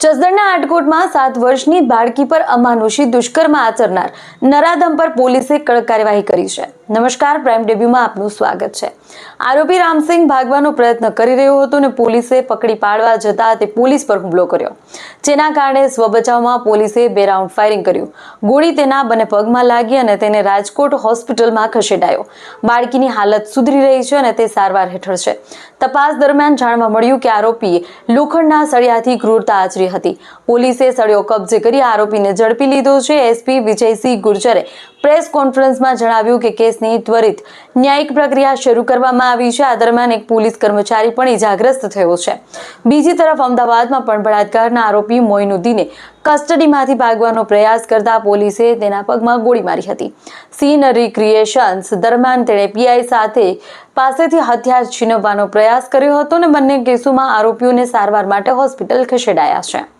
જસદણના આટકોટમાં 7 વર્ષની બાળકી પર અમાનુષી દુષ્કર્મ આચરનાર નરાધમ પર પોલીસે કડક કાર્યવાહી કરી છે। નમસ્કાર, પ્રાઇમ ડેબ્યુમાં આપનું સ્વાગત છે। આરોપી રામસિંહ ભાગવાનો પ્રયત્ન કરી રહ્યો હતો અને પોલીસે પકડી પાડવા જતા તે પોલીસ પર હુમલો કર્યો, જેના કારણે સ્વબચાવમાં પોલીસે 2 રાઉન્ડ ફાયરિંગ કર્યું। ગોળી તેના બંને પગમાં લાગી અને તેને રાજકોટ હોસ્પિટલમાં ખસેડાયો। બાળકીની હાલત સુધરી રહી છે અને તે સારવાર હેઠળ છે। તપાસ દરમિયાન જાણવા મળ્યું કે આરોપીએ લોખંડના સળિયાથી ક્રૂરતા આચરી હતી। પોલીસે સળિયો કબજે કરી આરોપીને ઝડપી લીધો છે। એસપી વિજયસિંહ ગુર્જરે પ્રેસ કોન્ફરન્સમાં જણાવ્યું કે કેસની ત્વરિત ન્યાયિક પ્રક્રિયા શરૂ કરવામાં આવી છે। આ દરમિયાન એક પોલીસ કર્મચારી પણ ઇજાગ્રસ્ત થયો છે। બીજી તરફ અમદાવાદમાં પણ બળાત્કારના આરોપી મોઇનુદ્દીને કસ્ટડીમાંથી ભાગવાનો પ્રયાસ કરતા પોલીસે તેના પગમાં ગોળી મારી હતી। સીન રિક્રિએશન્સ દરમિયાન તેણે પીઆઈ પાસેથી હથિયાર છીનવવાનો પ્રયાસ કર્યો હતો અને બંને કેસોમાં આરોપીઓને સારવાર માટે હોસ્પિટલ ખસેડાયા છે।